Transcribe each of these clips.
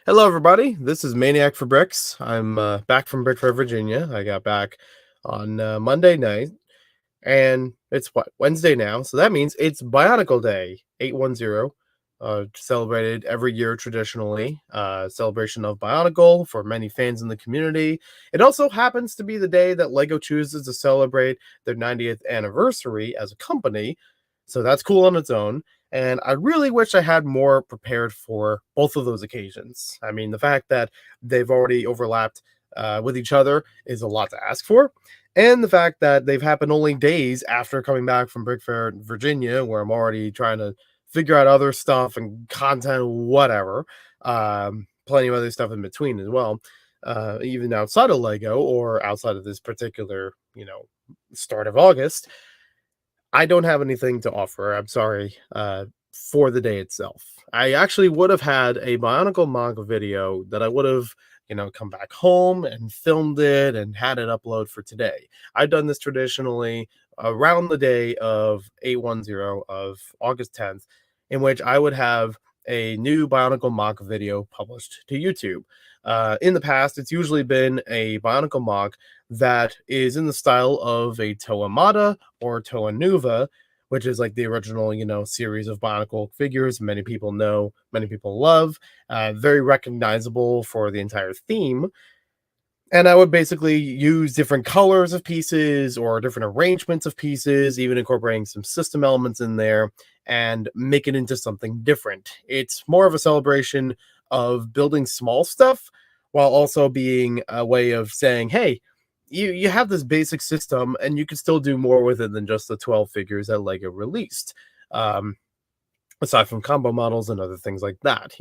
Hello, everybody. This is Maniac for Bricks. I'm back from BrickFair, Virginia. I got back on Monday night, and it's what, Wednesday now. So that means it's Bionicle Day 810, celebrated every year traditionally. Celebration of Bionicle for many fans in the community. It also happens to be the day that LEGO chooses to celebrate their 90th anniversary as a company. So that's cool on its own. And I really wish I had more prepared for both of those occasions. I mean, the fact that they've already overlapped with each other is a lot to ask for. And the fact that they've happened only days after coming back from BrickFair Virginia, where I'm already trying to figure out other stuff and content, whatever. Plenty of other stuff in between as well, even outside of Lego or outside of this particular, start of August. I don't have anything to offer. I'm sorry, for the day itself. I actually would have had a Bionicle MOC video that I would have, come back home and filmed it and had it upload for today. I've done this traditionally around the day of 810 of August 10th, in which I would have a new Bionicle MOC video published to YouTube. In the past, it's usually been a Bionicle MOC that is in the style of a Toa Mata or Toa Nuva, which is like the original, series of Bionicle figures many people know, many people love, very recognizable for the entire theme. And I would basically use different colors of pieces or different arrangements of pieces, even incorporating some system elements in there and make it into something different. It's more of a celebration of building small stuff while also being a way of saying, hey, you have this basic system and you can still do more with it than just the 12 figures that Lego released. Um, Aside from combo models and other things like that,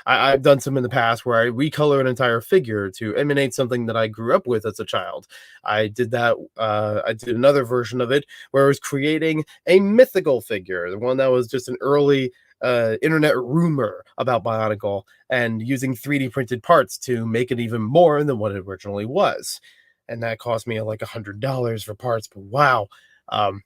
I've done some in the past where I recolor an entire figure to emanate something that I grew up with as a child. I did that. I did another version of it where I was creating a mythical figure, the one that was just an early internet rumor about Bionicle, and using 3D printed parts to make it even more than what it originally was. And that cost me like $100 for parts, but wow. Um,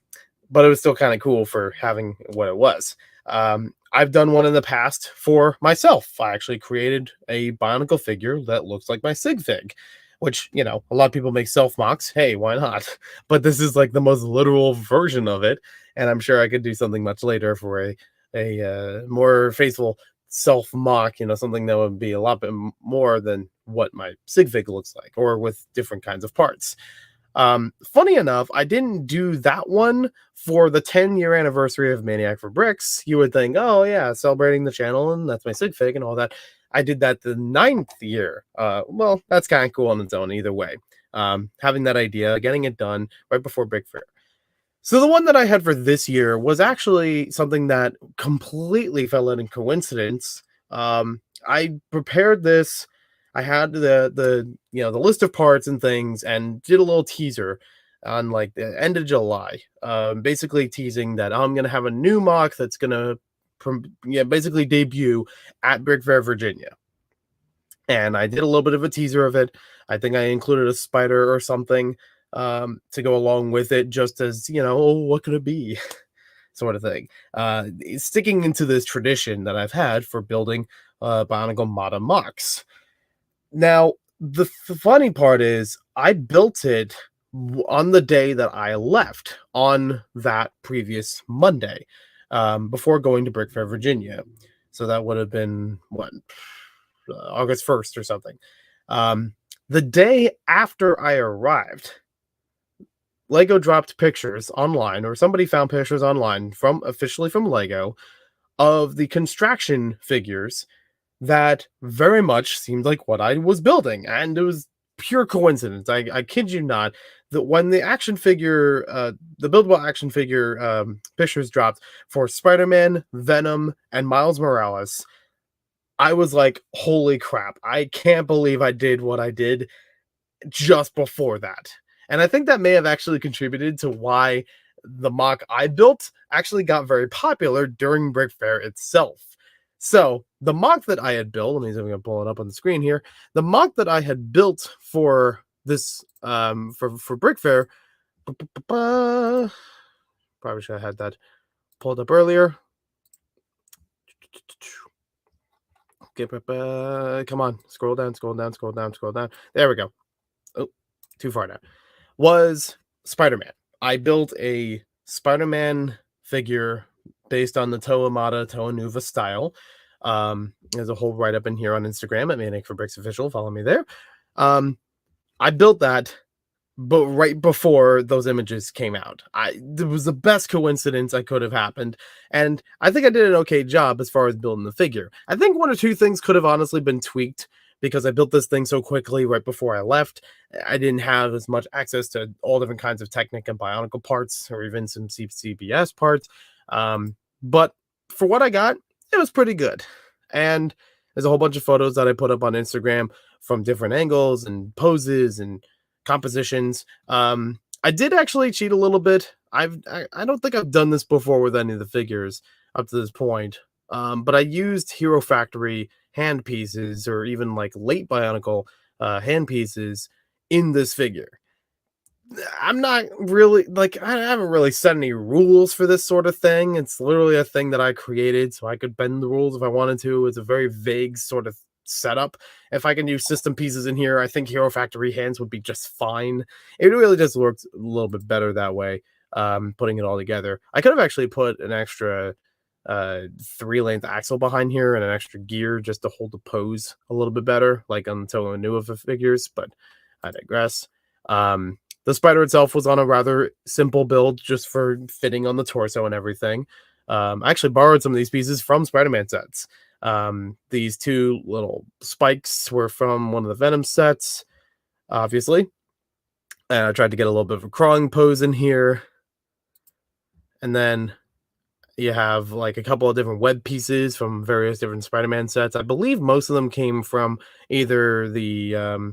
but it was still kind of cool for having what it was. I've done one in the past for myself. I actually created a Bionicle figure that looks like my Sig Fig, which, a lot of people make self mocks. Hey, why not? But this is like the most literal version of it. And I'm sure I could do something much later for a more faithful self mock, something that would be a lot bit more than what my Sig Fig looks like, or with different kinds of parts. Funny enough, I didn't do that one for the 10-year anniversary of Maniac for Bricks. You would think, oh yeah, celebrating the channel and that's my sig fig and all that. I did that the 9th year. Well, that's kind of cool on its own either way. Having that idea, getting it done right before BrickFair. So the one that I had for this year was actually something that completely fell in coincidence. I prepared this. I had the list of parts and things, and did a little teaser on like the end of July, basically teasing that I'm gonna have a new mock that's gonna basically debut at BrickFair Virginia. And I did a little bit of a teaser of it. I think I included a spider or something to go along with it, just as, oh, what could it be? Sort of thing. Sticking into this tradition that I've had for building Bionicle Mata MOCs. Now, the funny part is I built it on the day that I left on that previous Monday, before going to BrickFair Virginia. So that would have been what, August 1st or something. The day after I arrived, Lego dropped pictures online, or somebody found pictures online from officially from Lego of the construction figures that very much seemed like what I was building, and it was pure coincidence. I kid you not, that when the action figure, the buildable action figure pictures dropped for Spider-Man, Venom, and Miles Morales, I was like, holy crap, I can't believe I did what I did just before that. And I think that may have actually contributed to why the mock I built actually got very popular during BrickFair itself. So the mock that I had built, let me see if I'm gonna pull it up on the screen here. The mock that I had built for this for BrickFair, probably should have had that pulled up earlier. come on, scroll down, scroll down, scroll down, scroll down. There we go. Oh, too far down. Was Spider-Man. I built a Spider-Man figure based on the Toa Mata Toa Nuva style. There's a whole write-up in here on Instagram at Maniac for Bricks Official. Follow me there. I built that, but right before those images came out. It was the best coincidence that could have happened, and I think I did an okay job as far as building the figure. I think one or two things could have honestly been tweaked because I built this thing so quickly right before I left. I didn't have as much access to all different kinds of Technic and Bionicle parts, or even some CBS parts. But for what I got, it was pretty good. And there's a whole bunch of photos that I put up on Instagram from different angles and poses and compositions. I did actually cheat a little bit. I don't think I've done this before with any of the figures up to this point. But I used Hero Factory hand pieces, or even like late Bionicle hand pieces in this figure. I'm not really like, I haven't really set any rules for this sort of thing. It's literally a thing that I created so I could bend the rules if I wanted to. It's a very vague sort of setup. If I can use system pieces in here, I think Hero Factory hands would be just fine. It really just works a little bit better that way, putting it all together. I could have actually put an extra 3-length axle behind here and an extra gear just to hold the pose a little bit better, like on the Toa Nuva figures, but I digress. The spider itself was on a rather simple build just for fitting on the torso and everything. I actually borrowed some of these pieces from Spider-Man sets. These two little spikes were from one of the Venom sets, obviously. And I tried to get a little bit of a crawling pose in here. And then you have like a couple of different web pieces from various different Spider-Man sets. I believe most of them came from either the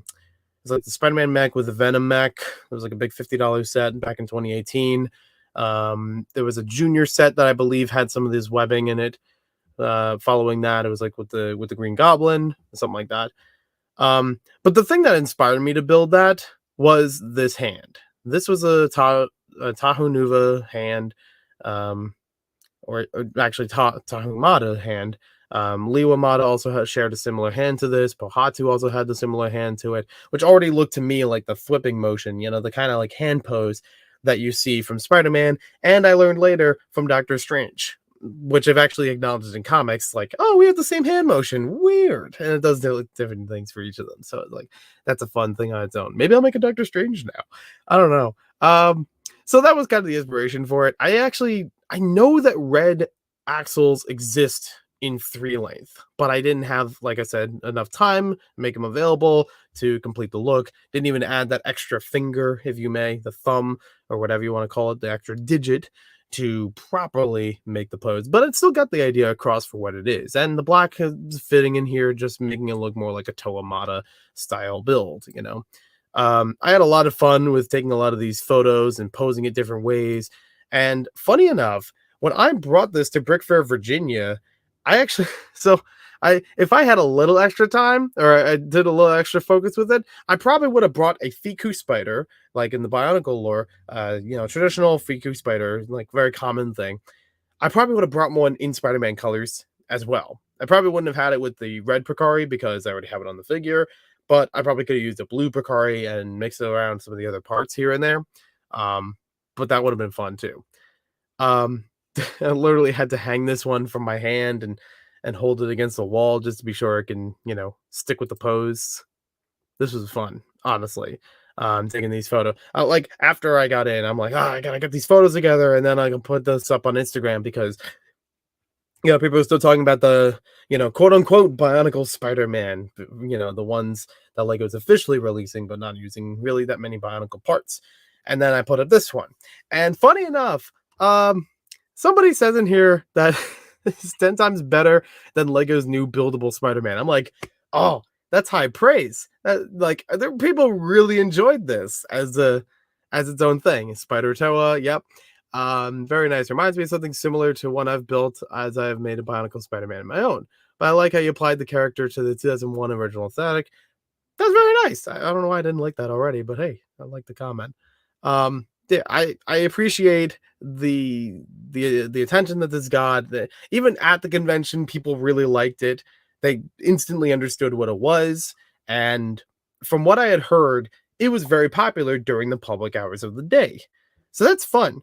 it's like the Spider-Man mech with the Venom mech. It was like a big $50 set back in 2018. There was a junior set that I believe had some of this webbing in it. Following that, it was like with the Green Goblin, something like that. But the thing that inspired me to build that was this hand. This was a Toa Nuva hand, or actually Toa Mata hand. Liwa Mata also shared a similar hand to this. Pohatu also had the similar hand to it, which already looked to me like the flipping motion, the kind of like hand pose that you see from Spider-Man, and I learned later from Doctor Strange, which I've actually acknowledged in comics, like, oh, we have the same hand motion, weird, and it does different things for each of them. So like, that's a fun thing on its own. Maybe I'll make a Doctor Strange now. I don't know. So that was kind of the inspiration for it. I know that red axles exist in 3-length, but I didn't have, like I said, enough time to make them available to complete the look. Didn't even add that extra finger, if you may, the thumb, or whatever you want to call it, the extra digit, to properly make the pose, but it still got the idea across for what it is. And the black is fitting in here, just making it look more like a Toa Mata style build, I had a lot of fun with taking a lot of these photos and posing it different ways. And funny enough, when I brought this to BrickFair Virginia, I actually, if I had a little extra time, or I did a little extra focus with it, I probably would have brought a Fiku spider, like in the Bionicle lore, traditional Fiku spider, like very common thing. I probably would have brought one in Spider-Man colors as well. I probably wouldn't have had it with the red Precari because I already have it on the figure, but I probably could have used a blue Precari and mixed it around some of the other parts here and there. But that would have been fun too. I literally had to hang this one from my hand and hold it against the wall just to be sure it can, stick with the pose. This was fun, honestly. Taking these photos. Like after I got in, I'm like, I gotta get these photos together, and then I can put this up on Instagram because people are still talking about the, quote unquote Bionicle Spider-Man, the ones that Lego's officially releasing, but not using really that many Bionicle parts. And then I put up this one. And funny enough, somebody says in here that it's 10 times better than Lego's new buildable Spider-Man. I'm like, oh, that's high praise. People really enjoyed this as its own thing. Spider Toa, yep. Very nice. Reminds me of something similar to one I've built as I've made a Bionicle Spider-Man of my own. But I like how you applied the character to the 2001 original aesthetic. That's very nice. I don't know why I didn't like that already, but hey, I like the comment. Yeah, I appreciate the attention that this got. Even at the convention, people really liked it. They instantly understood what it was, and from what I had heard, it was very popular during the public hours of the day. So that's fun.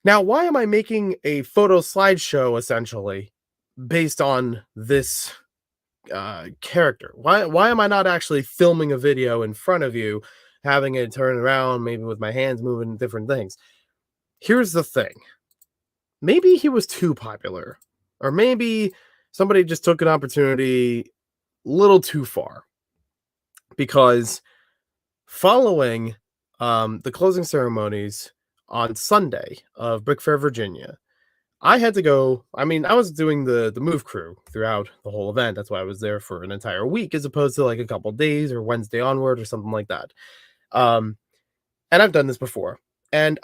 Now, why am I making a photo slideshow essentially based on this character? Why am I not actually filming a video in front of you, having it turn around, maybe with my hands moving different things? Here's the thing. Maybe he was too popular, or maybe somebody just took an opportunity a little too far, because following the closing ceremonies on Sunday of BrickFair Virginia, I had to go. I mean, I was doing the move crew throughout the whole event. That's why I was there for an entire week, as opposed to like a couple days or Wednesday onward or something like that. Um, and I've done this before. And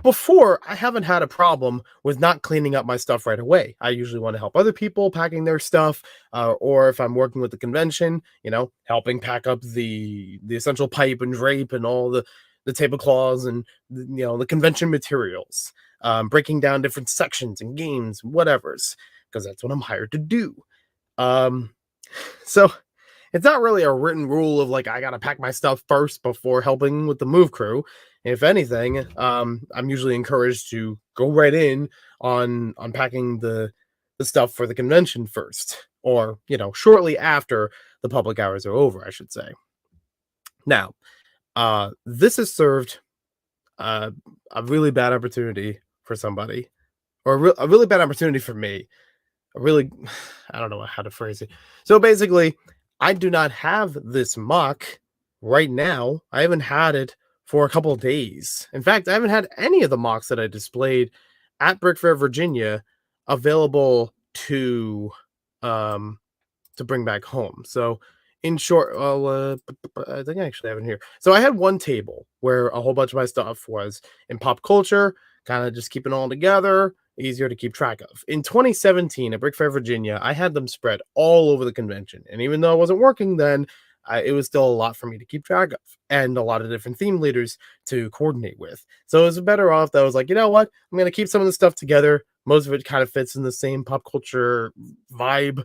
before, I haven't had a problem with not cleaning up my stuff right away. I usually want to help other people packing their stuff, or if I'm working with the convention, helping pack up the essential pipe and drape and all the tablecloths and the convention materials, breaking down different sections and games, whatever's, because that's what I'm hired to do. So it's not really a written rule of like I gotta pack my stuff first before helping with the move crew. If anything, I'm usually encouraged to go right in on packing the stuff for the convention first, or shortly after the public hours are over, I should say. Now, this has served a really bad opportunity for somebody, or a really bad opportunity for me. I don't know how to phrase it. So basically, I do not have this MOC right now. I haven't had it for a couple of days. In fact, I haven't had any of the MOCs that I displayed at BrickFair Virginia available to bring back home. So in short, I think I actually have it here. So I had one table where a whole bunch of my stuff was in pop culture, kind of just keeping it all together, easier to keep track of. In 2017 at BrickFair Virginia, I had them spread all over the convention. And even though I wasn't working then, it was still a lot for me to keep track of, and a lot of different theme leaders to coordinate with. So it was better off that I was like, you know what? I'm going to keep some of the stuff together. Most of it kind of fits in the same pop culture vibe.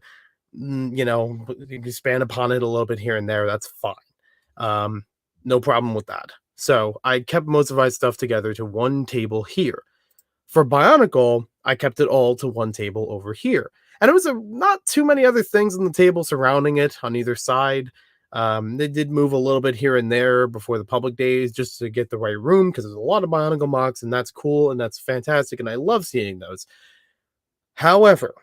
You can expand upon it a little bit here and there. That's fine. No problem with that. So I kept most of my stuff together to one table here. For Bionicle, I kept it all to one table over here. And it was not too many other things on the table surrounding it on either side. They did move a little bit here and there before the public days just to get the right room, because there's a lot of Bionicle MOCs, and that's cool and that's fantastic, and I love seeing those. However,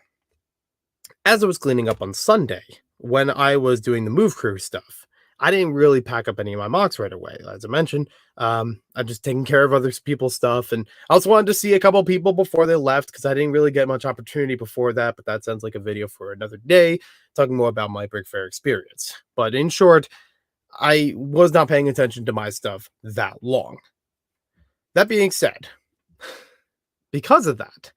as I was cleaning up on Sunday, when I was doing the move crew stuff, I didn't really pack up any of my MOCs right away. As I mentioned, I'm just taking care of other people's stuff. And I also wanted to see a couple people before they left, because I didn't really get much opportunity before that. But that sounds like a video for another day, talking more about my BrickFair experience. But in short, I was not paying attention to my stuff that long. That being said, because of that,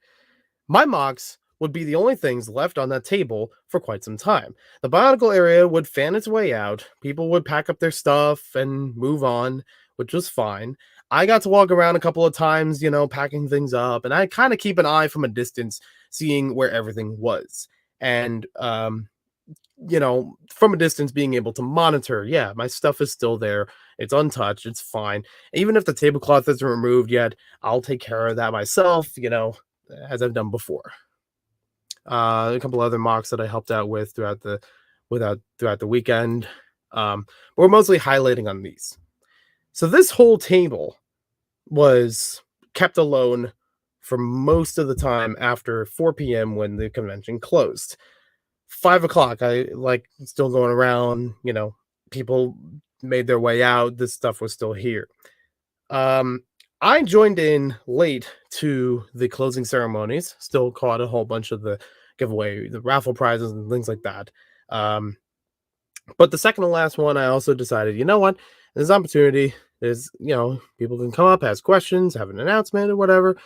my MOCs would be the only things left on that table for quite some time. The Bionicle area would fan its way out. People would pack up their stuff and move on, which was fine. I got to walk around a couple of times, packing things up, and I kind of keep an eye from a distance, seeing where everything was. And, from a distance, being able to monitor, yeah, my stuff is still there. It's untouched. It's fine. Even if the tablecloth isn't removed yet, I'll take care of that myself, as I've done before. A couple other MOCs that I helped out with throughout the weekend. But we're mostly highlighting on these. So this whole table was kept alone for most of the time after 4 p.m. when the convention closed. 5 o'clock, I still going around, people made their way out. This stuff was still here. I joined in late to the closing ceremonies, still caught a whole bunch of the giveaway, the raffle prizes and things like that. But the second to last one, I also decided, you know what, there's an opportunity. There's, people can come up, ask questions, have an announcement or whatever.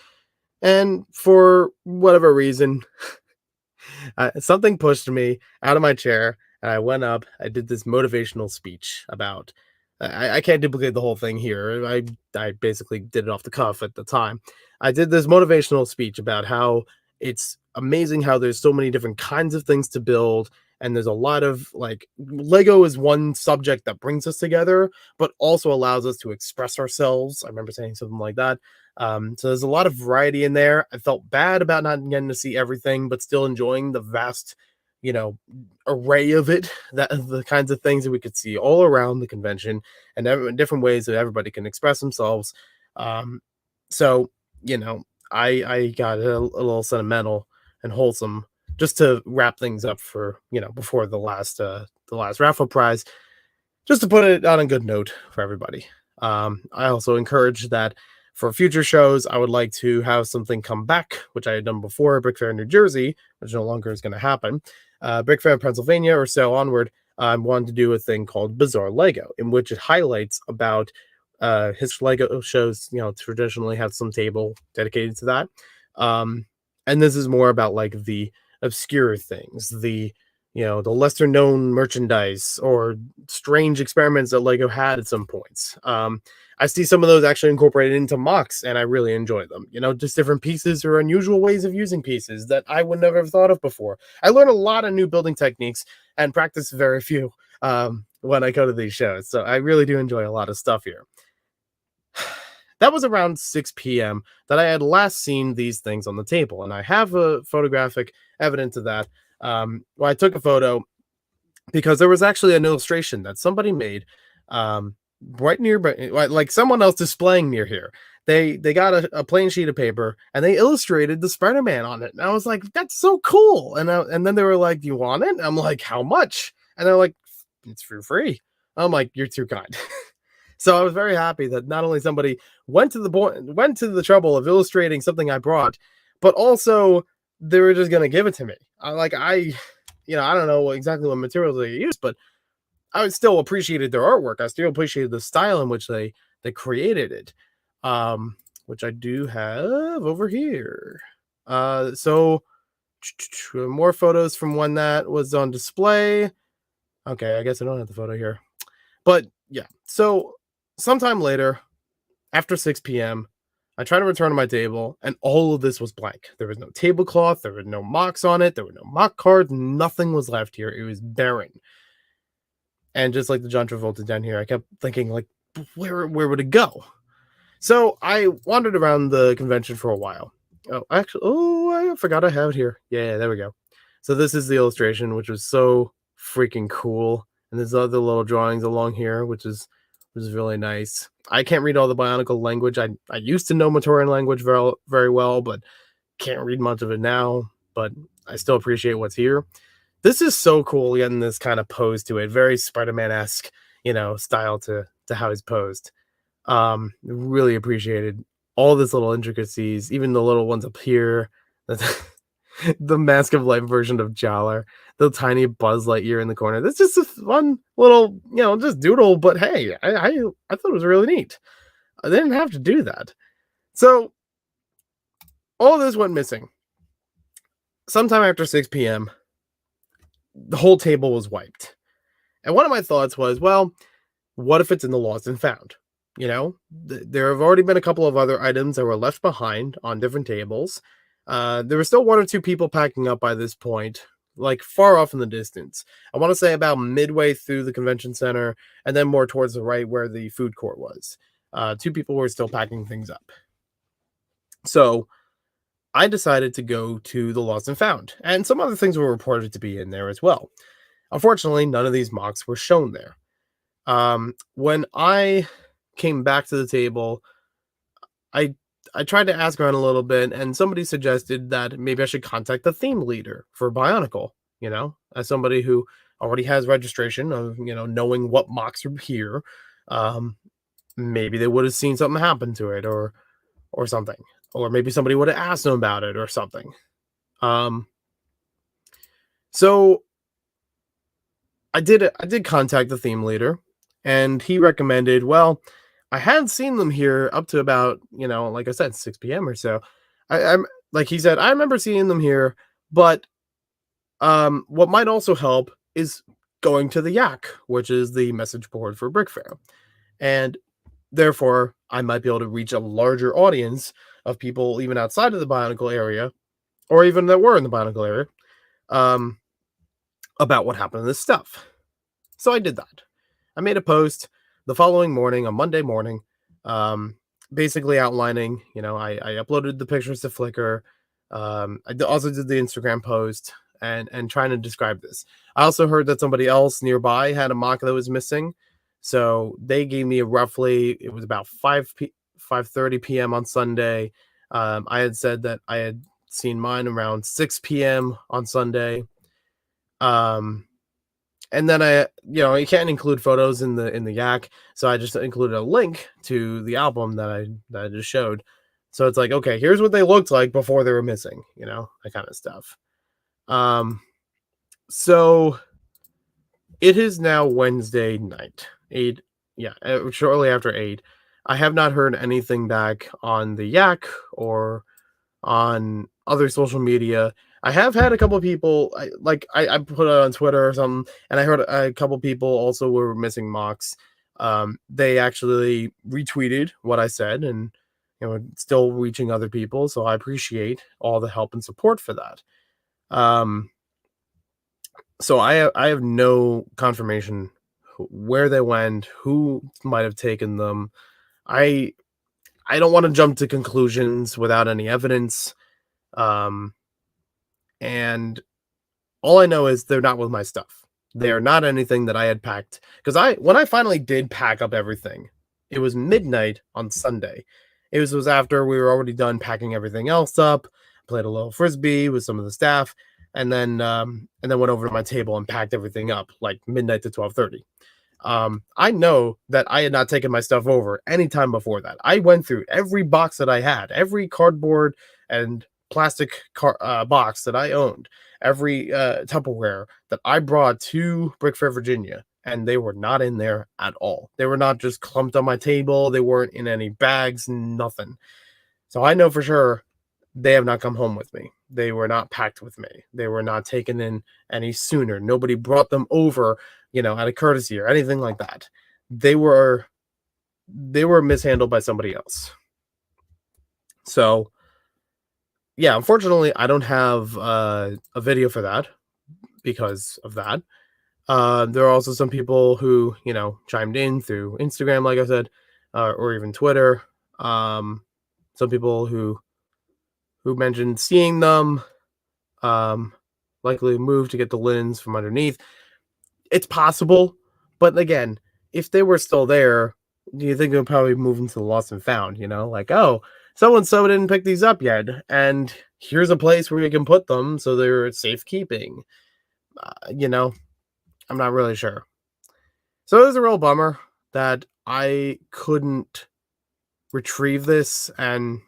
And for whatever reason, something pushed me out of my chair, and I went up. I did this motivational speech about, I can't duplicate the whole thing here. I basically did it off the cuff at the time. I did this motivational speech about how it's amazing how there's so many different kinds of things to build, and there's a lot of like Lego is one subject that brings us together, but also allows us to express ourselves. I remember saying something like that. So there's a lot of variety in there. I felt bad about not getting to see everything, but still enjoying the vast, you know, array of it, that the kinds of things that we could see all around the convention, and different ways that everybody can express themselves. Um, so you know, I got a little sentimental and wholesome just to wrap things up for, before the last raffle prize, just to put it on a good note for everybody. I also encourage that for future shows, I would like to have something come back, which I had done before, BrickFair New Jersey, which no longer is going to happen. BrickFair Pennsylvania, or so onward, I wanted to do a thing called Bizarre Lego, in which it highlights about his Lego shows, traditionally have some table dedicated to that. And this is more about like the obscure things, the lesser known merchandise or strange experiments that Lego had at some points. I see some of those actually incorporated into MOCs, and I really enjoy them. Just different pieces or unusual ways of using pieces that I would never have thought of before. I learn a lot of new building techniques and practice very few when I go to these shows. So I really do enjoy a lot of stuff here. That was around 6 p.m. that I had last seen these things on the table, and I have a photographic evidence of that. I took a photo because there was actually an illustration that somebody made right near, like someone else displaying near here. They got a plain sheet of paper and they illustrated the SpiderMan on it, and I was like, "That's so cool!" And then they were like, "Do you want it?" I'm like, "How much?" And they're like, "It's for free." I'm like, "You're too kind." So I was very happy that not only somebody went to the trouble of illustrating something I brought, but also they were just gonna give it to me. I don't know exactly what materials they used, but I still appreciated their artwork. I still appreciated the style in which they created it, which I do have over here. So more photos from when that was on display. Okay, I guess I don't have the photo here, but yeah. So sometime later, after 6 p.m., I try to return to my table, and all of this was blank. There was no tablecloth, there were no MOCs on it, there were no MOC cards, nothing was left here. It was barren. And just like the John Travolta down here, I kept thinking, like, where would it go? So I wandered around the convention for a while. I forgot I have it here. Yeah, there we go. So this is the illustration, which was so freaking cool. And there's other little drawings along here, which is really nice. I can't read all the Bionicle language. I used to know Motorian language very, very well, but can't read much of it now. But I still appreciate what's here. This is so cool, getting this kind of pose to it. Very Spider-Man-esque, style to how he's posed. Really appreciated all these little intricacies, even the little ones up here. The Mask of Light version of Jowler, the tiny Buzz Lightyear in the corner. That's just a fun little, just doodle. But hey, I thought it was really neat. I didn't have to do that. So all this went missing. Sometime after 6 p.m., the whole table was wiped. And one of my thoughts was, well, what if it's in the lost and found? There have already been a couple of other items that were left behind on different tables. There were still one or two people packing up by this point, like far off in the distance. I want to say about midway through the convention center, and then more towards the right where the food court was. Two people were still packing things up. So I decided to go to the lost and found, and some other things were reported to be in there as well. Unfortunately, none of these MOCs were shown there. When I came back to the table, I tried to ask around a little bit, and somebody suggested that maybe I should contact the theme leader for Bionicle, as somebody who already has registration of, knowing what MOCs are here. Maybe they would have seen something happen to it or something, or maybe somebody would have asked them about it or something. So I did contact the theme leader, and he recommended, well, I had seen them here up to about, like I said, 6 p.m. or so. I'm like he said, I remember seeing them here, but what might also help is going to the Yak, which is the message board for BrickFair. And therefore, I might be able to reach a larger audience of people even outside of the Bionicle area or even that were in the Bionicle area, um, about what happened to this stuff. So I did that. I made a post the following morning, on Monday morning, um, basically outlining, I uploaded the pictures to Flickr. Also did the Instagram post and trying to describe this. I also heard that somebody else nearby had a mock that was missing. So they gave me it was about 5:30 p.m. on Sunday. I had said that I had seen mine around 6 p.m. on Sunday. And then you can't include photos in the yak, so I just included a link to the album that I just showed. So it's like, okay, here's what they looked like before they were missing, that kind of stuff. So it is now Wednesday night, 8, shortly after 8. I have not heard anything back on the yak or on other social media. I have had a couple of people, I put it on Twitter or something, and I heard a couple people also were missing MOCs. They actually retweeted what I said, and still reaching other people. So I appreciate all the help and support for that. So I have no confirmation where they went, who might have taken them. I don't want to jump to conclusions without any evidence. And all I know is they're not with my stuff. They are not anything that I had packed. Because when I finally did pack up everything, it was midnight on Sunday. It was after we were already done packing everything else up, played a little frisbee with some of the staff, and then went over to my table and packed everything up like midnight to 12:30. I know that I had not taken my stuff over any time before that. I went through every box that I had, every cardboard and plastic box that I owned, every Tupperware that I brought to BrickFair Virginia, and they were not in there at all. They were not just clumped on my table. They weren't in any bags, nothing. So I know for sure they have not come home with me. They were not packed with me. They were not taken in any sooner. Nobody brought them over, out of courtesy or anything like that. They were mishandled by somebody else. So, yeah, unfortunately, I don't have a video for that because of that. There are also some people who, chimed in through Instagram, like I said, or even Twitter. Some people who mentioned seeing them, likely moved to get the linens from underneath. It's possible, but again, if they were still there, do you think they'll probably move into the lost and found? Like, oh, so-and-so didn't pick these up yet, and here's a place where you can put them so they're safekeeping. I'm not really sure. So it was a real bummer that I couldn't retrieve this and,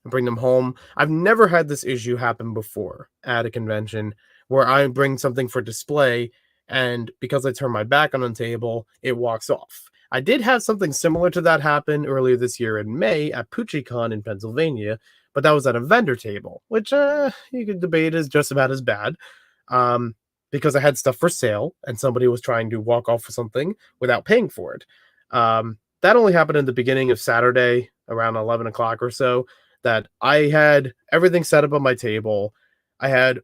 bring them home. I've never had this issue happen before at a convention where I bring something for display, and because I turn my back on the table, it walks off. I did have something similar to that happen earlier this year in May at PoochieCon in Pennsylvania, but that was at a vendor table, which you could debate is just about as bad, because I had stuff for sale and somebody was trying to walk off with something without paying for it. That only happened in the beginning of Saturday around 11 o'clock or so, that I had everything set up on my table. I had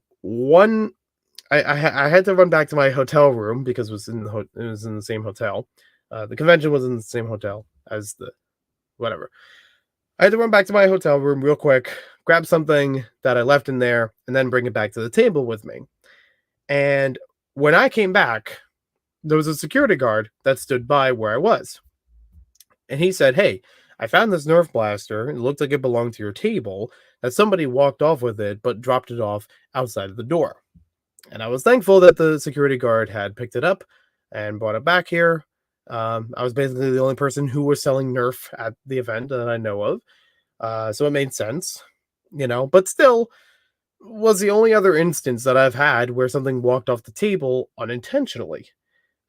I had to run back to my hotel room because it was in the same hotel. The convention was in the same hotel as the whatever. I had to run back to my hotel room real quick, grab something that I left in there, and then bring it back to the table with me. And when I came back, there was a security guard that stood by where I was. And he said, "Hey, I found this Nerf blaster. It looked like it belonged to your table, that somebody walked off with it, but dropped it off outside of the door." And I was thankful that the security guard had picked it up and brought it back here. I was basically the only person who was selling Nerf at the event that I know of. So it made sense, but still was the only other instance that I've had where something walked off the table unintentionally.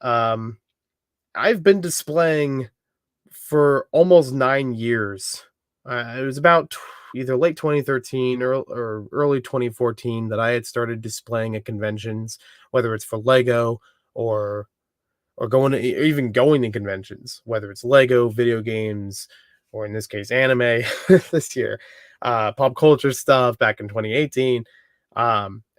I've been displaying for almost 9 years. It was about either late 2013 or early 2014 that I had started displaying at conventions, whether it's for Lego or even going to conventions, whether it's Lego, video games, or in this case, anime this year. pop culture stuff back in 2018.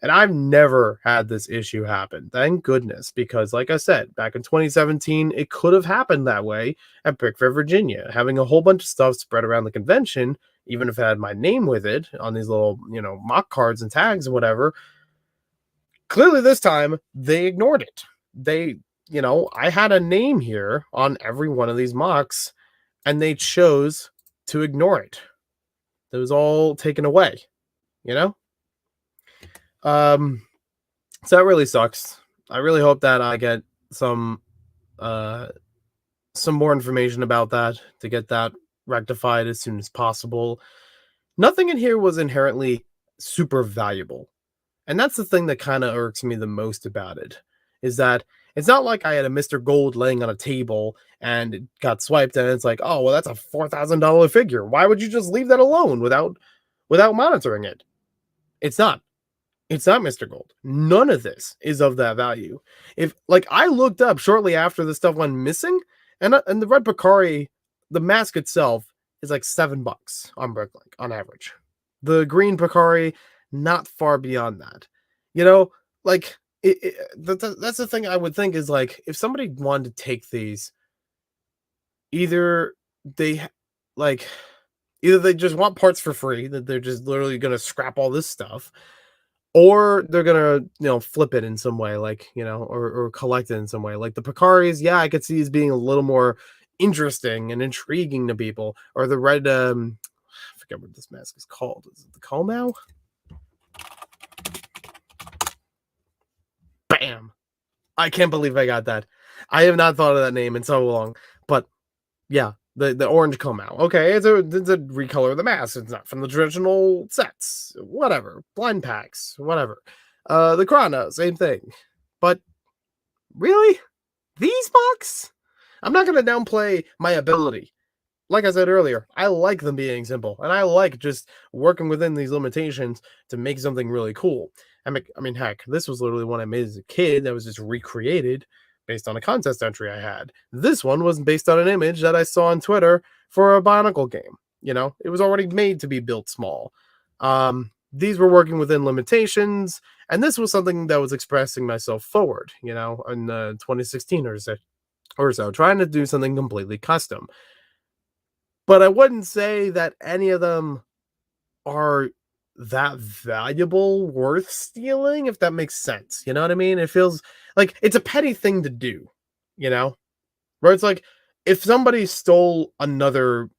And I've never had this issue happen. Thank goodness, because like I said, back in 2017, it could have happened that way at BrickFair Virginia, having a whole bunch of stuff spread around the convention, even if it had my name with it on these little, mock cards and tags and whatever. Clearly this time they ignored it. I had a name here on every one of these mocks and they chose to ignore it. It was all taken away, you know? So that really sucks. I really hope that I get some more information about that to get that rectified as soon as possible. Nothing in here was inherently super valuable. And that's the thing that kind of irks me the most about it, is that it's not like I had a Mr. Gold laying on a table and it got swiped and it's like, oh, well, that's a $4,000 figure. Why would you just leave that alone without monitoring it? It's not. It's not Mr. Gold. None of this is of that value. If I looked up shortly after the stuff went missing, and the red Picari, the mask itself is like $7 on BrickLink on average. The green Picari, not far beyond that. That's the thing I would think is if somebody wanted to take these, either they just want parts for free, that they're just literally going to scrap all this stuff, or they're gonna, flip it in some way, or collect it in some way. Like the Picaris, yeah, I could see as being a little more interesting and intriguing to people. Or the red, I forget what this mask is called. Is it the Komau? Bam! I can't believe I got that. I have not thought of that name in so long. But yeah, the orange Komau. Okay, it's a recolor of the mask. It's not from the traditional sets. Whatever. Blind packs. Whatever. The Chrono, same thing. But really? These mocks? I'm not going to downplay my ability. Like I said earlier, I like them being simple. And I like just working within these limitations to make something really cool. I mean, heck, this was literally one I made as a kid that was just recreated based on a contest entry I had. This one was based on an image that I saw on Twitter for a BIONICLE game. It was already made to be built small. These were working within limitations, and this was something that was expressing myself forward, in 2016 or so, trying to do something completely custom. But I wouldn't say that any of them are that valuable, worth stealing, if that makes sense. You know what I mean? It feels like it's a petty thing to do, where it's like if somebody stole another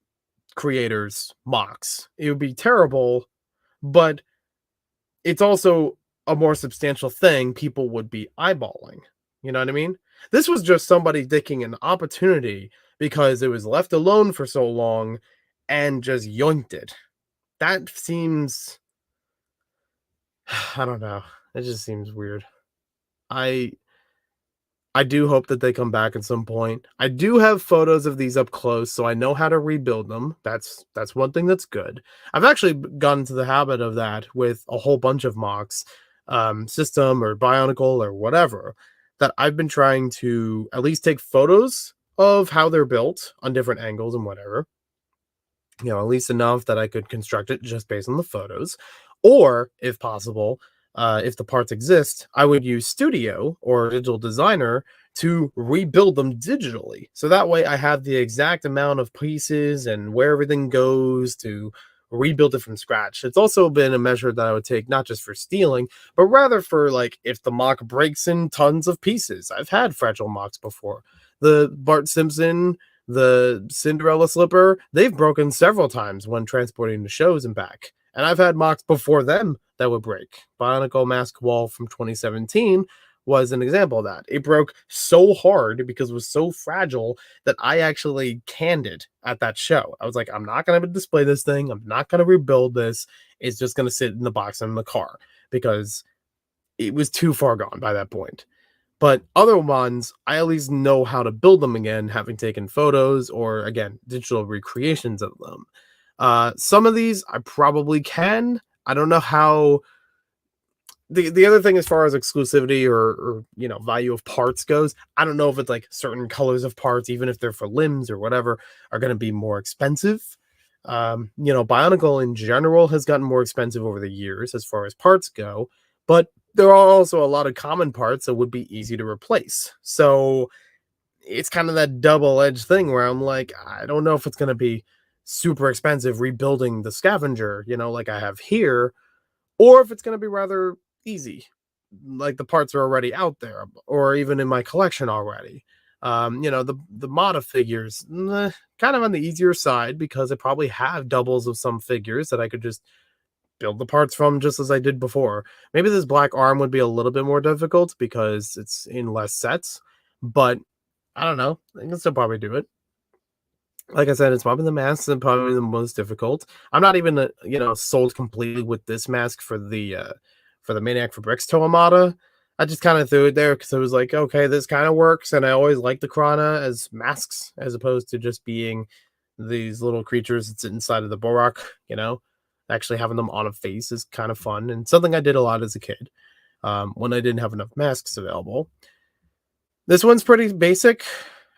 creator's mocks, it would be terrible, but it's also a more substantial thing people would be eyeballing. You know what I mean? This was just somebody taking an opportunity because it was left alone for so long and just yoinked it. That seems, I don't know. It just seems weird. I do hope that they come back at some point. I do have photos of these up close, so I know how to rebuild them. That's one thing that's good. I've actually gotten into the habit of that with a whole bunch of mocks, System or Bionicle or whatever, that I've been trying to at least take photos of how they're built on different angles and whatever. At least enough that I could construct it just based on the photos. Or, if possible, if the parts exist, I would use Studio or Digital Designer to rebuild them digitally. So that way I have the exact amount of pieces and where everything goes to rebuild it from scratch. It's also been a measure that I would take not just for stealing, but rather for if the mock breaks in tons of pieces. I've had fragile mocks before. The Bart Simpson, the Cinderella slipper, they've broken several times when transporting to shows and back. And I've had mocks before them that would break. Bionicle Mask Wall from 2017 was an example of that. It broke so hard because it was so fragile that I actually canned it at that show. I was like, I'm not going to display this thing. I'm not going to rebuild this. It's just going to sit in the box in the car because it was too far gone by that point. But other ones, I at least know how to build them again, having taken photos or, again, digital recreations of them. Some of these I probably can. I don't know how. The other thing as far as exclusivity or value of parts goes, I don't know if it's certain colors of parts, even if they're for limbs or whatever, are going to be more expensive. Bionicle in general has gotten more expensive over the years as far as parts go, but there are also a lot of common parts that would be easy to replace. So it's kind of that double-edged thing where I'm like, I don't know if it's going to be super expensive rebuilding the scavenger, like I have here, or if it's going to be rather easy, like the parts are already out there, or even in my collection already. The Mata figures, kind of on the easier side because I probably have doubles of some figures that I could just build the parts from just as I did before. Maybe this black arm would be a little bit more difficult because it's in less sets, but I don't know. I can still probably do it. Like I said, it's probably the mask and probably the most difficult. I'm not even, sold completely with this mask for the Maniac for Bricks Toamata. I just kind of threw it there because it was like, okay, this kind of works, and I always like the Krana as masks as opposed to just being these little creatures that sit inside of the Borak. Actually having them on a face is kind of fun and something I did a lot as a kid when I didn't have enough masks available. This one's pretty basic.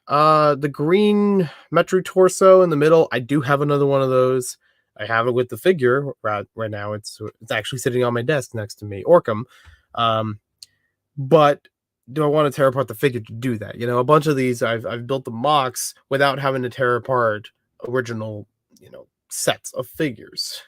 The green Metru torso in the middle, I do have another one of those. I have it with the figure right now. It's actually sitting on my desk next to me, Orcam. But do I want to tear apart the figure to do that? A bunch of these I've built the MOCs without having to tear apart original, sets of figures.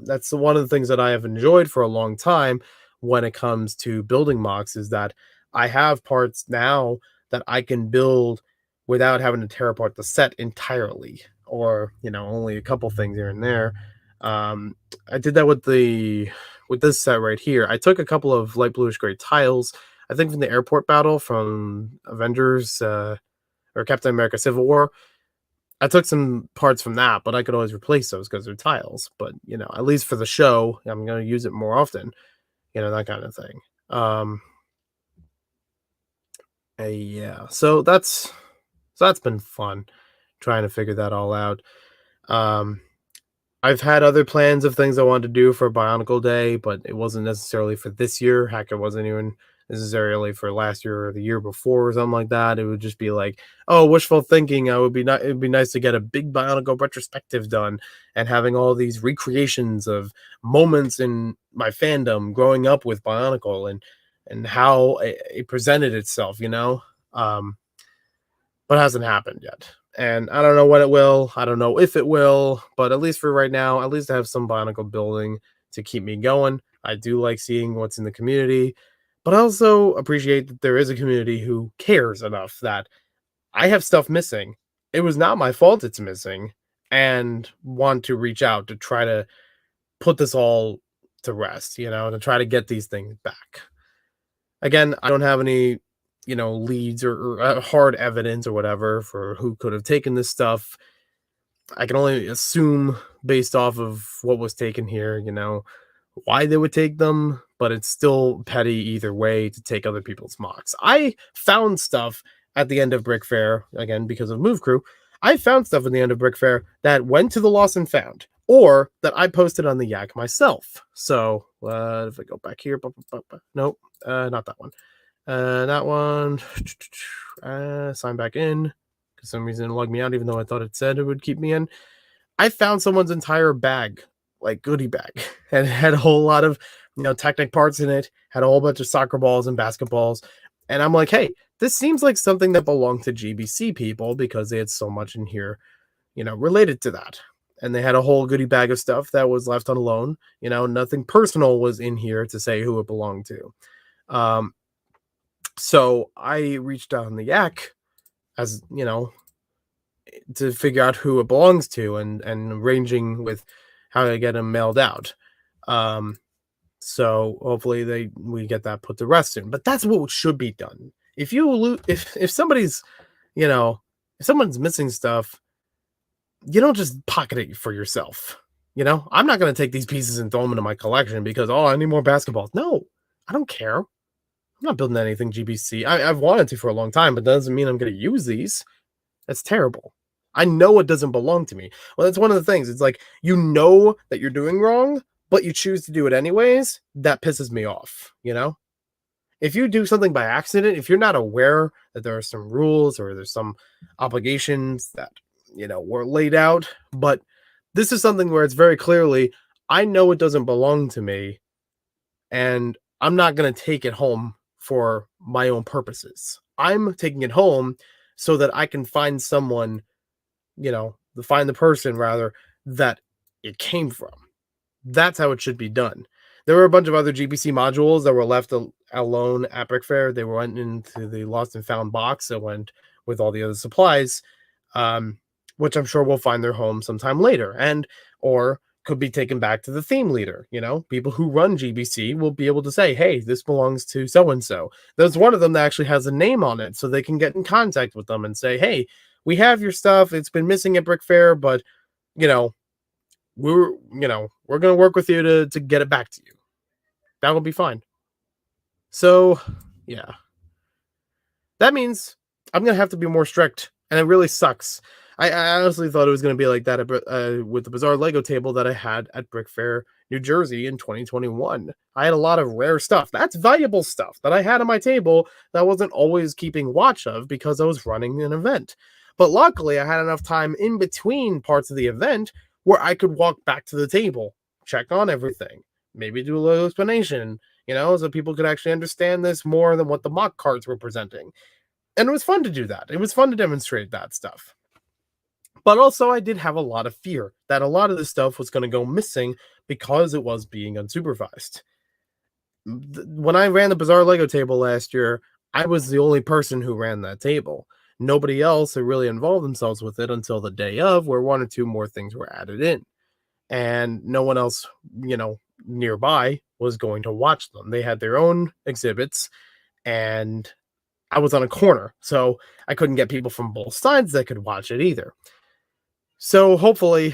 That's one of the things that I have enjoyed for a long time when it comes to building MOCs is that I have parts now that I can build without having to tear apart the set entirely, or only a couple things here and there. I did that with this set right here. I took a couple of light bluish gray tiles, I think from the airport battle from Avengers or Captain America Civil War. I took some parts from that, but I could always replace those because they're tiles. But at least for the show, I'm going to use it more often. That kind of thing. Yeah. So that's been fun trying to figure that all out. I've had other plans of things I wanted to do for Bionicle Day, but it wasn't necessarily for this year. Heck, it wasn't even necessarily for last year or the year before or something like that. It would just be like, oh, wishful thinking. It'd be nice to get a big Bionicle retrospective done and having all these recreations of moments in my fandom growing up with Bionicle and how it presented itself, but it hasn't happened yet. And I don't know when it will. I don't know if it will, but at least for right now, at least I have some Bionicle building to keep me going. I do like seeing what's in the community, but I also appreciate that there is a community who cares enough that I have stuff missing. It was not my fault it's missing, and want to reach out to try to put this all to rest, to try to get these things back. Again, I don't have any leads or hard evidence or whatever for who could have taken this stuff. I can only assume based off of what was taken here, why they would take them, but it's still petty either way to take other people's MOCs. I found stuff at the end of BrickFair, again, because of Move Crew. I found stuff at the end of BrickFair that went to the Lost and Found, or that I posted on the Yak myself. So, if I go back here, nope, not that one. That one, sign back in. For some reason, it logged me out, even though I thought it said it would keep me in. I found someone's entire bag, like goodie bag, and it had a whole lot of, Technic parts in it, had a whole bunch of soccer balls and basketballs. And I'm like, hey, this seems like something that belonged to GBC people because they had so much in here, related to that. And they had a whole goodie bag of stuff that was left on loan. Nothing personal was in here to say who it belonged to. So I reached out on the Yak as, to figure out who it belongs to and arranging with how to get them mailed out. So hopefully we get that put to rest soon. But that's what should be done. If somebody's, if someone's missing stuff, you don't just pocket it for yourself. I'm not going to take these pieces and throw them into my collection because, I need more basketballs. No, I don't care. I'm not building anything GBC. I've wanted to for a long time, but that doesn't mean I'm going to use these. That's terrible. I know it doesn't belong to me. Well, that's one of the things. It's like, that you're doing wrong, but you choose to do it anyways. That pisses me off, If you do something by accident, if you're not aware that there are some rules or there's some obligations that, were laid out, but This is something where it's very clearly, I know it doesn't belong to me, and I'm not going to take it home for my own purposes. I'm taking it home so that I can find someone, find the person rather that it came from. That's how it should be done. There were a bunch of other GPC modules that were left alone at BrickFair. They went into the lost and found box that went with all the other supplies, um, which I'm sure will find their home sometime later, and or could be taken back to the theme leader. People who run GBC will be able to say, "Hey, this belongs to so and so." There's one of them that actually has a name on it, so they can get in contact with them and say, "Hey, we have your stuff. It's been missing at BrickFair, but you know, we're gonna work with you to get it back to you." That will be fine. So, yeah, that means I'm gonna have to be more strict, and it really sucks. I honestly thought it was gonna be like that with the bizarre Lego table that I had at BrickFair, New Jersey in 2021. I had a lot of rare stuff. That's valuable stuff that I had on my table that I wasn't always keeping watch of because I was running an event. But luckily, I had enough time in between parts of the event where I could walk back to the table, check on everything, maybe do a little explanation, so people could actually understand this more than what the mock cards were presenting. And it was fun to do that. It was fun to demonstrate that stuff. But also, I did have a lot of fear that a lot of this stuff was going to go missing because it was being unsupervised. When I ran the Bizarre Lego table last year, I was the only person who ran that table. Nobody else had really involved themselves with it until the day of, where one or two more things were added in. And no one else, nearby was going to watch them. They had their own exhibits, and I was on a corner, so I couldn't get people from both sides that could watch it either. So hopefully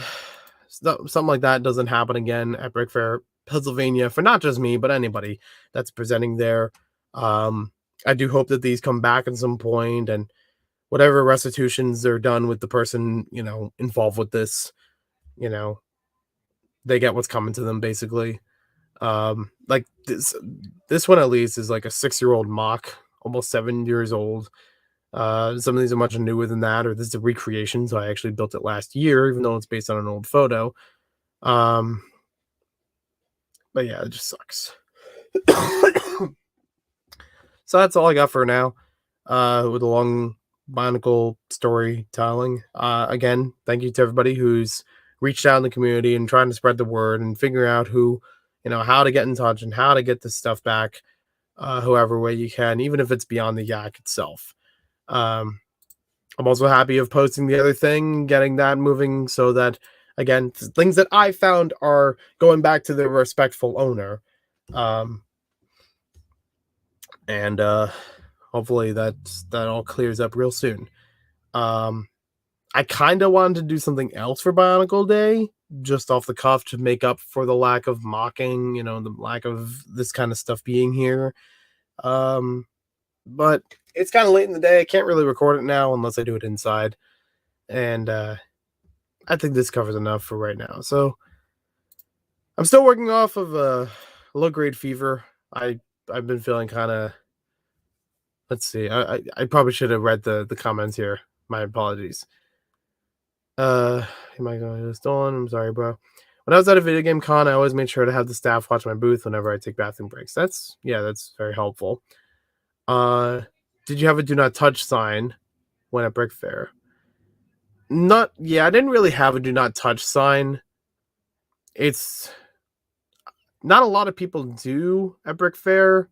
something like that doesn't happen again at BrickFair Pennsylvania for not just me, but anybody that's presenting there. I do hope that these come back at some point, and whatever restitutions are done with the person, involved with this, they get what's coming to them basically. Like this one at least is like a 6-year-old mock, almost 7 years old. Some of these are much newer than that, or this is a recreation, so I actually built it last year, even though it's based on an old photo. But yeah, it just sucks. So that's all I got for now. With a long Bionicle storytelling. Again, thank you to everybody who's reached out in the community and trying to spread the word and figure out how to get in touch and how to get this stuff back, however way you can, even if it's beyond the yak itself. I'm also happy of posting the other thing, getting that moving so that, again, things that I found are going back to their respectful owner. And hopefully that all clears up real soon. I kind of wanted to do something else for Bionicle Day, just off the cuff, to make up for the lack of mocking, the lack of this kind of stuff being here. But it's kind of late in the day. I can't really record it now unless I do it inside. And I think this covers enough for right now. So I'm still working off of a low-grade fever. I've been feeling kind of... Let's see. I probably should have read the comments here. My apologies. Am I going to stolen? I'm sorry, bro. When I was at a video game con, I always made sure to have the staff watch my booth whenever I take bathroom breaks. That's very helpful. Did you have a do not touch sign when at BrickFair? I didn't really have a do not touch sign. It's not a lot of people do at BrickFair.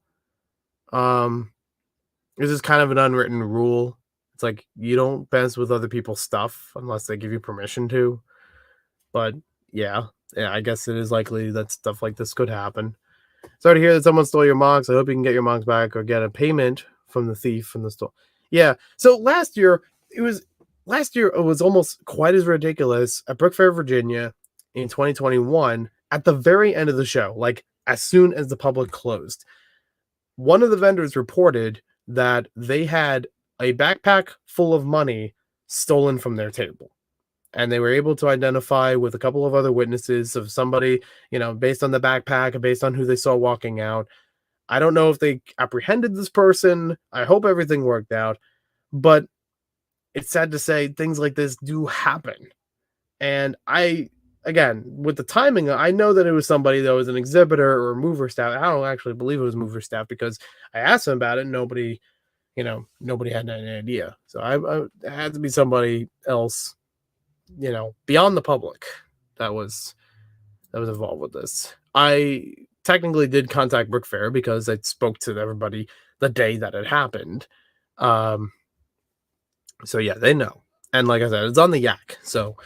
This is kind of an unwritten rule. It's like you don't mess with other people's stuff unless they give you permission to. But yeah, I guess it is likely that stuff like this could happen. Sorry to hear that someone stole your MOCs. I hope you can get your MOCs back or get a payment from the thief from the store. Yeah. So last year it was almost quite as ridiculous at BrickFair Virginia in 2021 at the very end of the show, like as soon as the public closed. One of the vendors reported that they had a backpack full of money stolen from their table. And they were able to identify with a couple of other witnesses of somebody, based on the backpack, based on who they saw walking out. I don't know if they apprehended this person. I hope everything worked out. But it's sad to say things like this do happen. And I again, with the timing, I know that it was somebody that was an exhibitor or a mover staff. I don't actually believe it was mover staff because I asked them about it. And nobody had any idea. So it had to be somebody else, beyond the public that was involved with this. I technically did contact BrickFair because I spoke to everybody the day that it happened. So yeah, they know. And like I said, it's on the yak. So,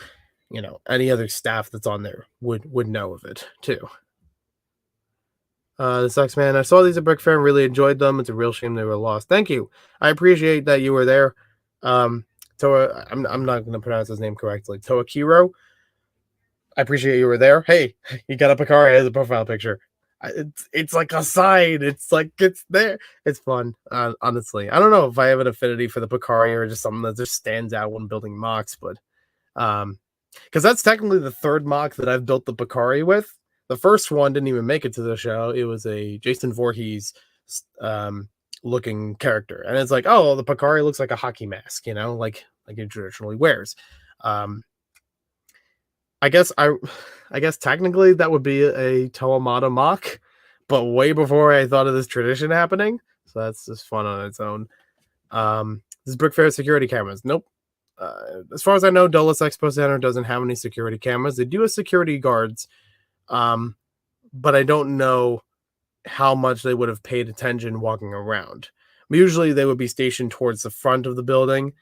any other staff that's on there would know of it too. This sucks, man. I saw these at BrickFair and really enjoyed them. It's a real shame they were lost. Thank you. I appreciate that you were there. Toa, I'm not going to pronounce his name correctly. Toakiro. I appreciate you were there. Hey, you got a Picari as a profile picture. It's like a sign. It's like it's there. It's fun. Honestly, I don't know if I have an affinity for the Picari or just something that just stands out when building MOCs, but because that's technically the third MOC that I've built the Picari with. The first one didn't even make it to the show. It was a Jason Voorhees looking character, and it's like, oh, the Picari looks like a hockey mask, like it traditionally wears. I guess technically that would be a Toamata MOC, but way before I thought of this tradition happening. So that's just fun on its own. This is BrickFair security cameras. Nope. As far as I know, Dulles Expo Center doesn't have any security cameras. They do have security guards, but I don't know how much they would have paid attention walking around. Usually they would be stationed towards the front of the building.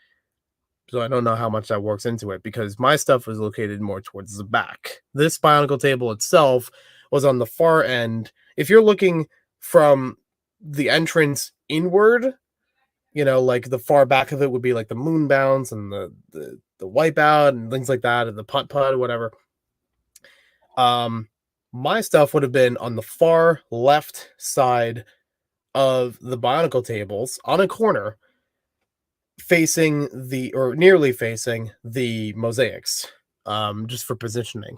So I don't know how much that works into it because my stuff was located more towards the back. This Bionicle table itself was on the far end. If you're looking from the entrance inward, like the far back of it would be like the moon bounce and the wipeout and things like that, and the putt-putt or whatever. My stuff would have been on the far left side of the Bionicle tables on a corner, facing nearly facing the mosaics, just for positioning.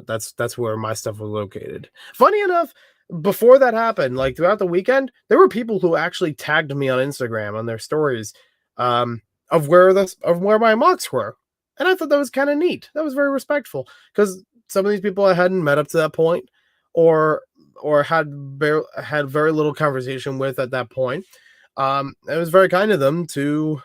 That's where my stuff was located. Funny enough, before that happened, like throughout the weekend, there were people who actually tagged me on Instagram on their stories, of where my MOCs were, and I thought that was kind of neat. That was very respectful because some of these people I hadn't met up to that point, or had very little conversation with at that point. It was very kind of them to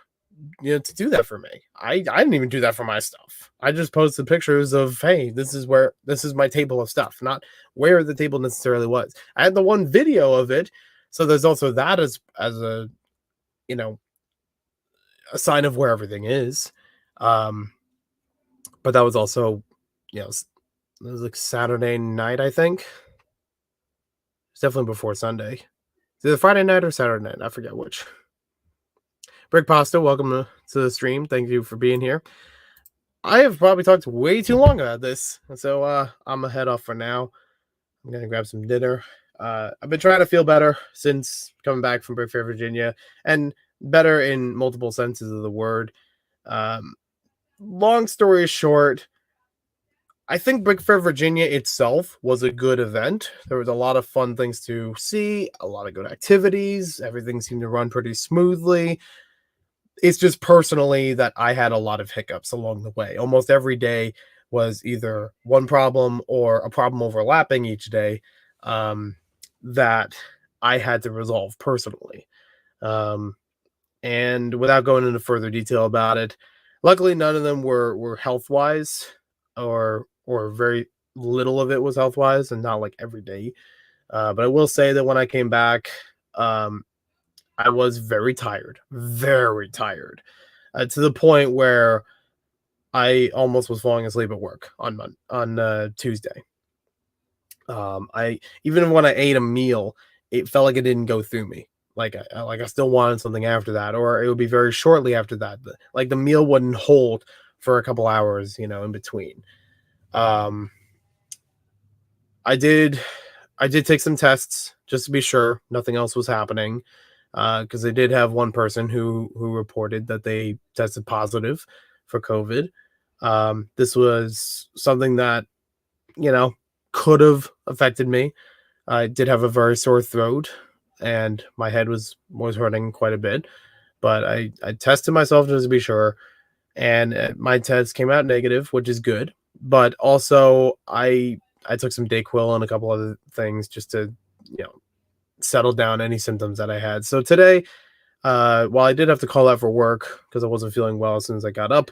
do that for me. I didn't even do that for my stuff. I just posted pictures of, hey, this is my table of stuff, not where the table necessarily was. I had the one video of it, so there's also that as a a sign of where everything is. But that was also, it was like Saturday night, I think. It's definitely before Sunday. It's either Friday night or Saturday night. I forget which. Brick Pasta, welcome to the stream. Thank you for being here. I have probably talked way too long about this, so I'm gonna head off for now. I'm gonna grab some dinner. I've been trying to feel better since coming back from BrickFair Virginia, and better in multiple senses of the word. Long story short, I think BrickFair Virginia itself was a good event. There was a lot of fun things to see, a lot of good activities. Everything seemed to run pretty smoothly. It's just personally that I had a lot of hiccups along the way. Almost every day was either one problem or a problem overlapping each day, that I had to resolve personally. And without going into further detail about it, luckily none of them were health-wise, or very little of it was health-wise, and not like every day. But I will say that when I came back, I was very tired, to the point where I almost was falling asleep at work on Tuesday. Even when I ate a meal, it felt like it didn't go through me. Like I still wanted something after that, or it would be very shortly after that. Like the meal wouldn't hold for a couple hours, in between. I did take some tests just to be sure nothing else was happening, because they did have one person who reported that they tested positive for COVID. This was something that could have affected me. I did have a very sore throat, and my head was hurting quite a bit. But I tested myself just to be sure, and my test came out negative, which is good. but also I took some Dayquil and a couple other things just to, you know, settle down any symptoms that I had. So today, while I did have to call out for work because I wasn't feeling well as soon as I got up,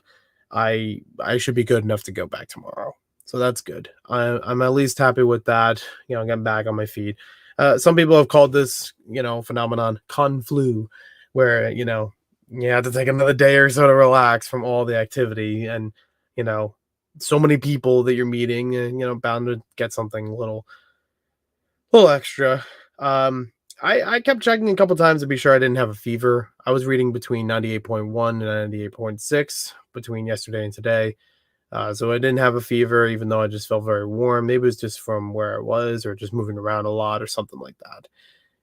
I should be good enough to go back tomorrow. So that's good. I'm at least happy with that. You know, getting back on my feet. Some people have called this, you know, phenomenon con flu, where, you know, you have to take another day or so to relax from all the activity and, you know, so many people that you're meeting, and, you know, bound to get something a little extra. Um, I kept checking a couple times to be sure I didn't have a fever. I was reading between 98.1 and 98.6 between yesterday and today. So I didn't have a fever, even though I just felt very warm. Maybe it was just from where I was or just moving around a lot or something like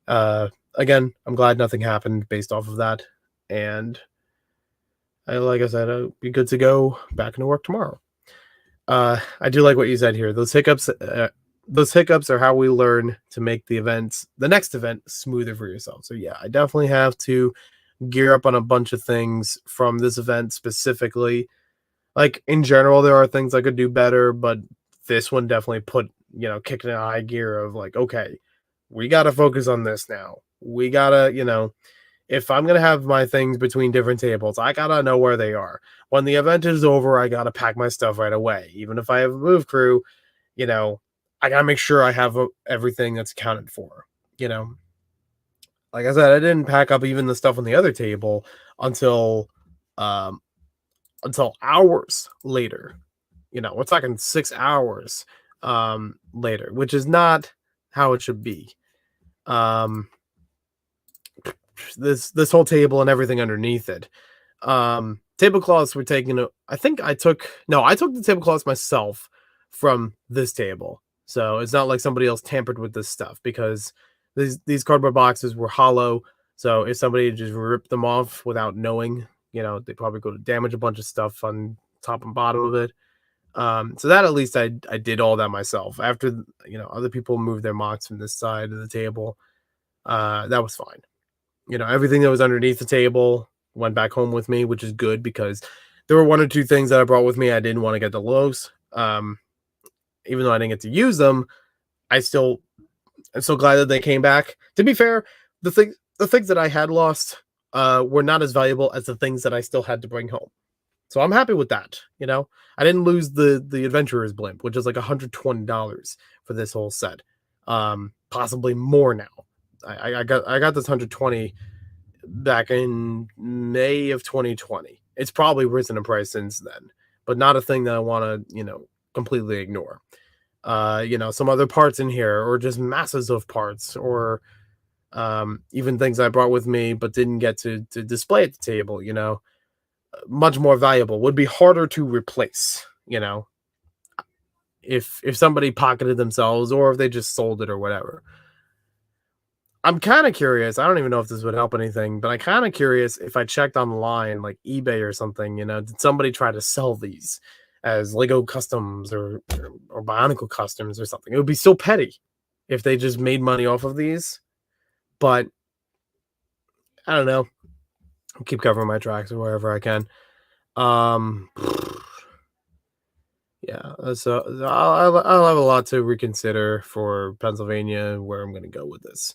that. Again, I'm glad nothing happened based off of that. And like I said, I'll be good to go back into work tomorrow. I do like what you said here. Those hiccups are how we learn to make the next event smoother for yourself. So yeah, I definitely have to gear up on a bunch of things from this event specifically. Like in general, there are things I could do better, but this one definitely put, you know, kicked in a high gear of like, okay, we got to focus on this now. We got to, you know, if I'm going to have my things between different tables, I got to know where they are. When the event is over, I got to pack my stuff right away. Even if I have a move crew, you know, I got to make sure I have everything that's accounted for, you know. Like I said, I didn't pack up even the stuff on the other table until um until hours later. You know, we're talking 6 hours later, which is not how it should be. Um this whole table and everything underneath it. Tablecloths were taken. I think I took no, I took the tablecloths myself from this table. So it's not like somebody else tampered with this stuff because these cardboard boxes were hollow. So if somebody just ripped them off without knowing, you know, they probably go to damage a bunch of stuff on top and bottom of it. So that at least I did all that myself. After, you know, other people moved their MOCs from this side of the table, that was fine. You know, everything that was underneath the table went back home with me, which is good because there were one or two things that I brought with me I didn't want to get to Lowe's. Even though I didn't get to use them, I'm so glad that they came back. To be fair, the things that I had lost were not as valuable as the things that I still had to bring home. So I'm happy with that. You know, I didn't lose the adventurer's blimp, which is like $120 for this whole set. Possibly more now. I got this 120 back in May of 2020. It's probably risen in price since then, but not a thing that I want to, you know, completely ignore. You know, some other parts in here, or just masses of parts, or even things I brought with me but didn't get to display at the table, you know, much more valuable, would be harder to replace, you know, if somebody pocketed themselves or if they just sold it or whatever. I'm kind of curious. I don't even know if this would help anything, but I'm kind of curious if I checked online, like eBay or something, you know, did somebody try to sell these as Lego customs or Bionicle customs or something? It would be so petty if they just made money off of these. But I don't know. I'll keep covering my tracks wherever I can. Um, yeah, so I'll have a lot to reconsider for Pennsylvania where I'm going to go with this.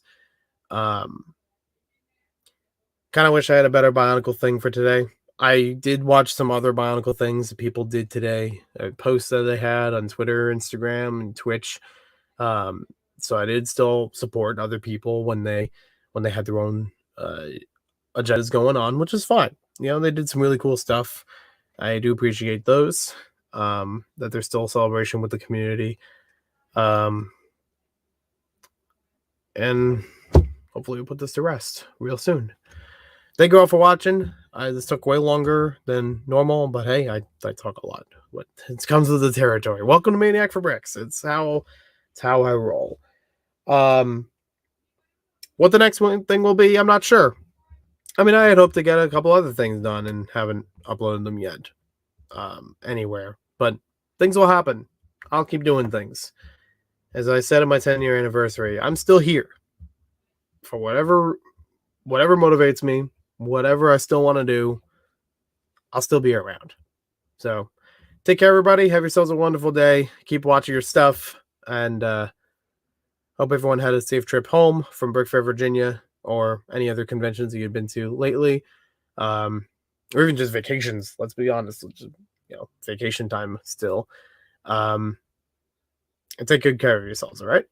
Um, Kind of wish I had a better Bionicle thing for today. I did watch some other Bionicle things that people did today, posts that they had on Twitter, Instagram, and Twitch. Um, so I did still support other people when they had their own agendas going on, which is fine. You know, they did some really cool stuff. I do appreciate those. That there's still a celebration with the community. And hopefully we'll put this to rest real soon. Thank you all for watching. This took way longer than normal, but hey, I talk a lot. It comes with the territory. Welcome to Maniac for Bricks. It's how I roll. What the next thing will be, I'm not sure. I mean, I had hoped to get a couple other things done and haven't uploaded them yet anywhere, but things will happen. I'll keep doing things. As I said in my 10-year anniversary, I'm still here for whatever motivates me, whatever I still want to do. I'll still be around. So take care, everybody. Have yourselves a wonderful day. Keep watching your stuff, and hope everyone had a safe trip home from BrickFair Virginia or any other conventions that you've been to lately, or even just vacations. Let's be honest, vacation time still. And take good care of yourselves. All right.